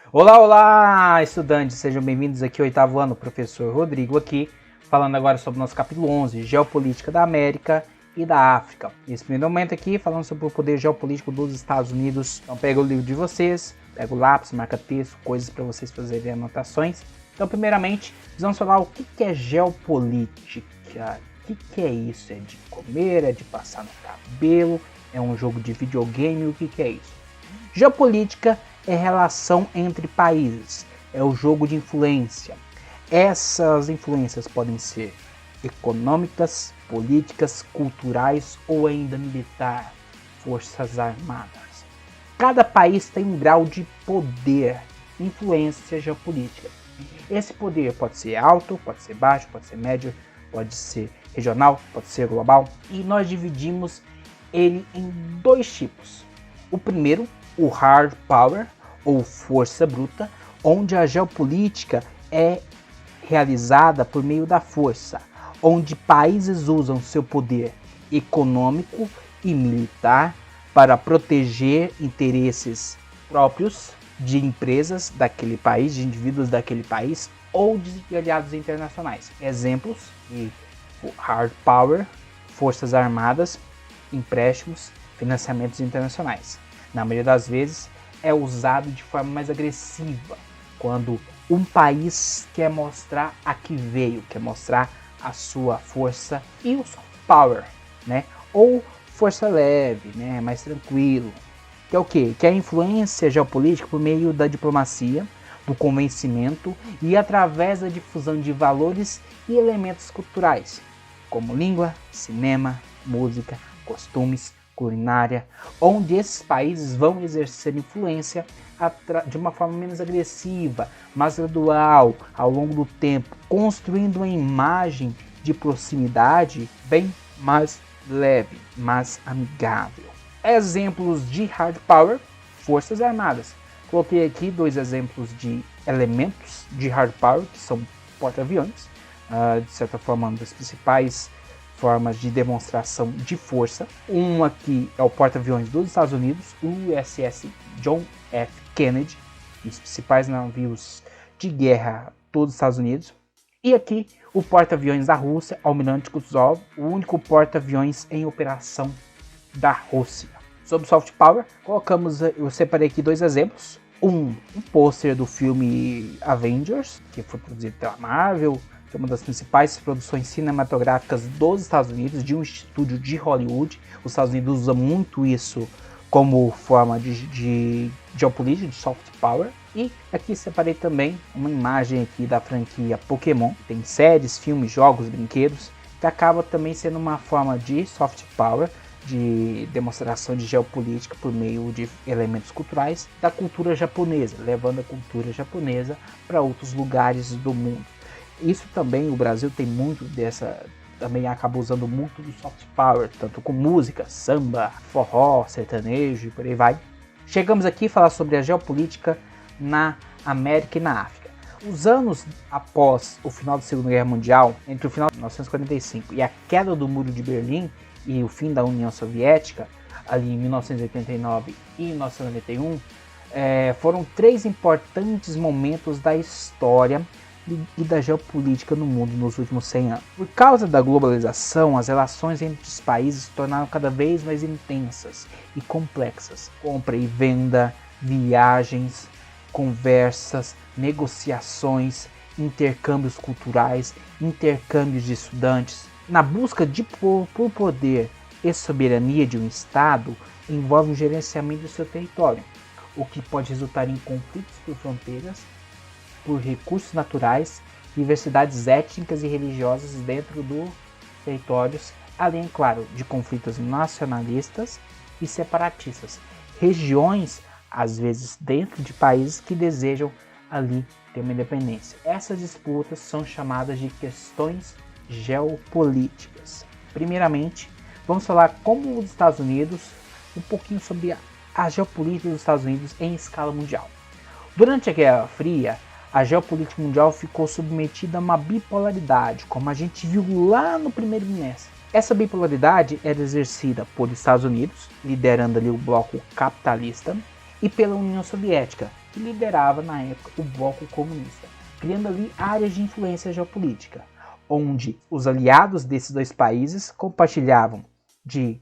Olá, olá, estudantes, sejam bem-vindos aqui ao oitavo ano, professor Rodrigo aqui, falando agora sobre o nosso capítulo 11, Geopolítica da América e da África. Nesse primeiro momento aqui, falando sobre o poder geopolítico dos Estados Unidos. Então pega o livro de vocês, pega o lápis, marca texto, coisas para vocês fazerem anotações. Então primeiramente, vamos falar o que é geopolítica. O que é isso? É de comer, é de passar no cabelo, é um jogo de videogame, o que é isso? Geopolítica é relação entre países, é o jogo de influência. Essas influências podem ser econômicas, políticas, culturais ou ainda militar, forças armadas. Cada país tem um grau de poder, influência geopolítica. Esse poder pode ser alto, pode ser baixo, pode ser médio, pode ser regional, pode ser global. E nós dividimos ele em dois tipos. O primeiro, o hard power, ou força bruta, onde a geopolítica é realizada por meio da força, onde países usam seu poder econômico e militar para proteger interesses próprios de empresas daquele país, de indivíduos daquele país ou de aliados internacionais. Exemplos de hard power, forças armadas, empréstimos, financiamentos internacionais. Na maioria das vezes é usado de forma mais agressiva, quando um país quer mostrar a que veio, quer mostrar a sua força e o soft power, né? Ou força leve, né? Mais tranquilo. Que é o quê? Que é a influência geopolítica por meio da diplomacia, do convencimento e através da difusão de valores e elementos culturais, como língua, cinema, música, costumes, culinária, onde esses países vão exercer influência de uma forma menos agressiva, mais gradual, ao longo do tempo, construindo uma imagem de proximidade bem mais leve, mais amigável. Exemplos de hard power, forças armadas. Coloquei aqui dois exemplos de elementos de hard power, que são porta-aviões, de certa forma, uma das principais formas de demonstração de força. Um aqui é o porta-aviões dos Estados Unidos, o USS John F. Kennedy, os principais navios de guerra dos Estados Unidos. E aqui o porta-aviões da Rússia, Almirante Kutuzov, o único porta-aviões em operação da Rússia. Sobre soft power, eu separei aqui dois exemplos. Um pôster do filme Avengers, que foi produzido pela Marvel, que é uma das principais produções cinematográficas dos Estados Unidos, de um estúdio de Hollywood. Os Estados Unidos usam muito isso como forma de geopolítica, de soft power. E aqui separei também uma imagem aqui da franquia Pokémon. Tem séries, filmes, jogos, brinquedos, que acaba também sendo uma forma de soft power, de demonstração de geopolítica por meio de elementos culturais da cultura japonesa, levando a cultura japonesa para outros lugares do mundo. Isso também, o Brasil tem muito dessa, também acaba usando muito do soft power, tanto com música, samba, forró, sertanejo e por aí vai. Chegamos aqui a falar sobre a geopolítica na América e na África. Os anos após o final da Segunda Guerra Mundial, entre o final de 1945 e a queda do Muro de Berlim e o fim da União Soviética, ali em 1989 e 1991, foram três importantes momentos da história e da geopolítica no mundo nos últimos 100 anos. Por causa da globalização, as relações entre os países se tornaram cada vez mais intensas e complexas. Compra e venda, viagens, conversas, negociações, intercâmbios culturais, intercâmbios de estudantes. Na busca por poder e soberania de um Estado, envolve o gerenciamento do seu território, o que pode resultar em conflitos por fronteiras, por recursos naturais, diversidades étnicas e religiosas dentro dos territórios, além, claro, de conflitos nacionalistas e separatistas. Regiões, às vezes, dentro de países que desejam ali ter uma independência. Essas disputas são chamadas de questões geopolíticas. Primeiramente, vamos falar como os Estados Unidos, um pouquinho sobre a geopolítica dos Estados Unidos em escala mundial. Durante a Guerra Fria, a geopolítica mundial ficou submetida a uma bipolaridade, como a gente viu lá no primeiro bimestre. Essa bipolaridade era exercida por Estados Unidos, liderando ali o bloco capitalista, e pela União Soviética, que liderava na época o bloco comunista, criando ali áreas de influência geopolítica, onde os aliados desses dois países compartilhavam de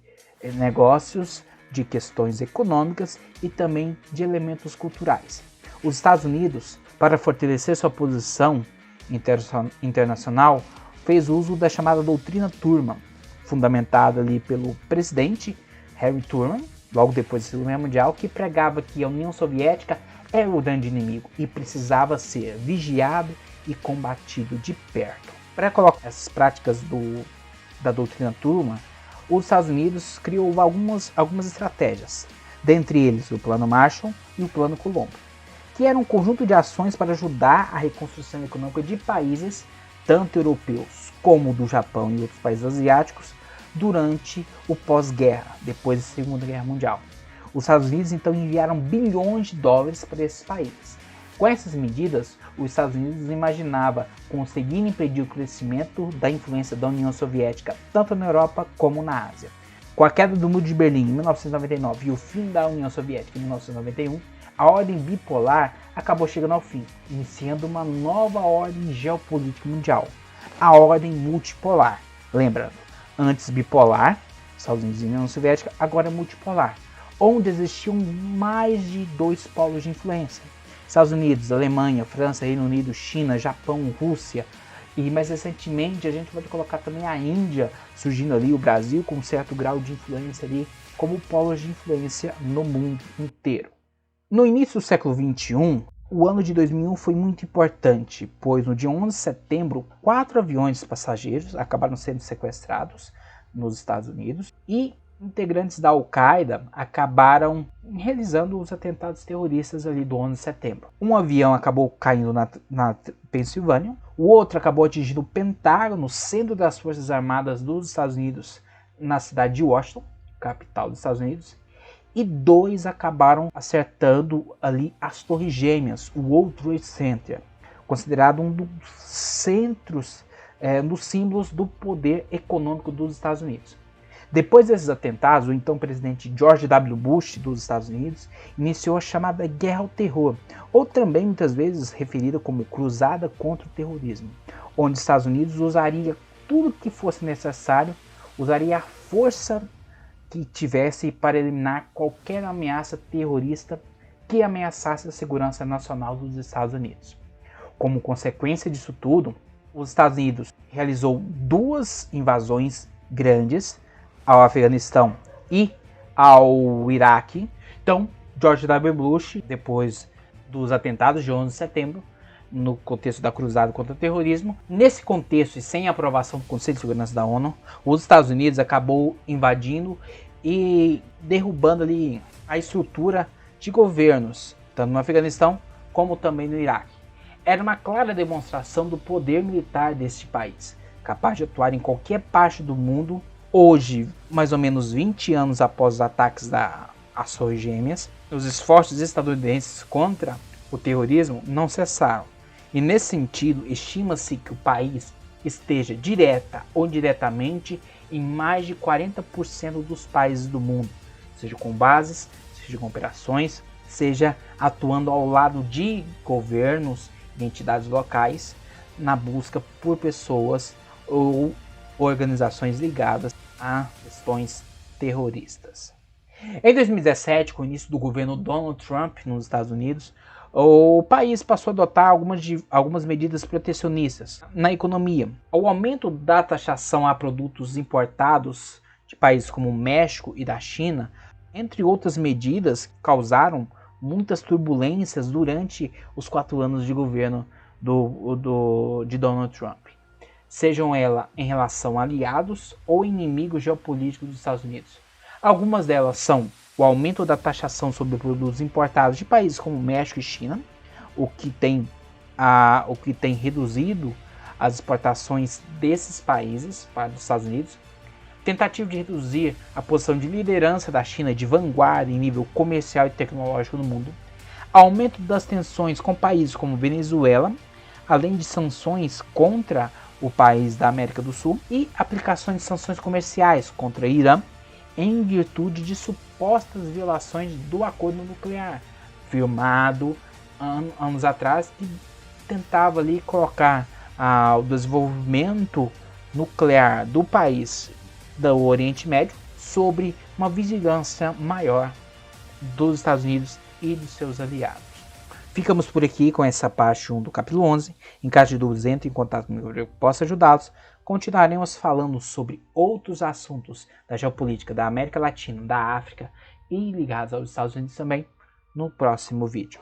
negócios, de questões econômicas e também de elementos culturais. Os Estados Unidos, para fortalecer sua posição internacional, fez uso da chamada doutrina Truman, fundamentada ali pelo presidente Harry Truman, logo depois da Segunda Guerra Mundial, que pregava que a União Soviética era o grande inimigo e precisava ser vigiado e combatido de perto. Para colocar essas práticas da doutrina Truman, os Estados Unidos criou algumas estratégias, dentre eles o Plano Marshall e o Plano Colombo, que era um conjunto de ações para ajudar a reconstrução econômica de países, tanto europeus como do Japão e outros países asiáticos, durante o pós-guerra, depois da Segunda Guerra Mundial. Os Estados Unidos então enviaram bilhões de dólares para esses países. Com essas medidas, os Estados Unidos imaginava conseguir impedir o crescimento da influência da União Soviética, tanto na Europa como na Ásia. Com a queda do Muro de Berlim em 1999 e o fim da União Soviética em 1991, a ordem bipolar acabou chegando ao fim, iniciando uma nova ordem geopolítica mundial, a ordem multipolar. Lembrando, antes bipolar, Estados Unidos e União Soviética, agora multipolar, onde existiam mais de dois polos de influência. Estados Unidos, Alemanha, França, Reino Unido, China, Japão, Rússia e mais recentemente a gente pode colocar também a Índia surgindo ali, o Brasil com um certo grau de influência ali como polos de influência no mundo inteiro. No início do século XXI, o ano de 2001 foi muito importante, pois no dia 11 de setembro, 4 aviões passageiros acabaram sendo sequestrados nos Estados Unidos e integrantes da Al-Qaeda acabaram realizando os atentados terroristas ali do 11 de setembro. Um avião acabou caindo na Pensilvânia, o outro acabou atingindo o Pentágono, no centro das Forças Armadas dos Estados Unidos, na cidade de Washington, capital dos Estados Unidos, e 2 acabaram acertando ali as Torres Gêmeas, o World Trade Center, considerado um dos centros, dos símbolos do poder econômico dos Estados Unidos. Depois desses atentados, o então presidente George W. Bush dos Estados Unidos iniciou a chamada Guerra ao Terror, ou também muitas vezes referida como Cruzada contra o Terrorismo, onde os Estados Unidos usaria tudo que fosse necessário, usaria a força que tivesse para eliminar qualquer ameaça terrorista que ameaçasse a segurança nacional dos Estados Unidos. Como consequência disso tudo, os Estados Unidos realizou 2 invasões grandes ao Afeganistão e ao Iraque. Então, George W. Bush, depois dos atentados de 11 de setembro, no contexto da cruzada contra o terrorismo, nesse contexto e sem a aprovação do Conselho de Segurança da ONU, os Estados Unidos acabou invadindo e derrubando ali a estrutura de governos, tanto no Afeganistão como também no Iraque. Era uma clara demonstração do poder militar deste país, capaz de atuar em qualquer parte do mundo. Hoje, mais ou menos 20 anos após os ataques das Torres Gêmeas, os esforços estadunidenses contra o terrorismo não cessaram. E nesse sentido, estima-se que o país esteja direta ou indiretamente em mais de 40% dos países do mundo, seja com bases, seja com operações, seja atuando ao lado de governos e entidades locais na busca por pessoas ou organizações ligadas a questões terroristas. Em 2017, com o início do governo Donald Trump nos Estados Unidos, o país passou a adotar algumas medidas protecionistas na economia. O aumento da taxação a produtos importados de países como o México e da China, entre outras medidas, causaram muitas turbulências durante os 4 anos de governo de Donald Trump, sejam elas em relação a aliados ou inimigos geopolíticos dos Estados Unidos. Algumas delas são o aumento da taxação sobre produtos importados de países como México e China, o que tem reduzido as exportações desses países para os Estados Unidos, tentativa de reduzir a posição de liderança da China de vanguarda em nível comercial e tecnológico no mundo, aumento das tensões com países como Venezuela, além de sanções contra o país da América do Sul e aplicações de sanções comerciais contra Irã, em virtude de supostas violações do acordo nuclear, firmado anos atrás, que tentava ali colocar o desenvolvimento nuclear do país do Oriente Médio sobre uma vigilância maior dos Estados Unidos e dos seus aliados. Ficamos por aqui com essa parte 1 do capítulo 11. Em caso de dúvidas, entre em contato comigo para que eu possa ajudá-los. Continuaremos falando sobre outros assuntos da geopolítica da América Latina, da África e ligados aos Estados Unidos também no próximo vídeo.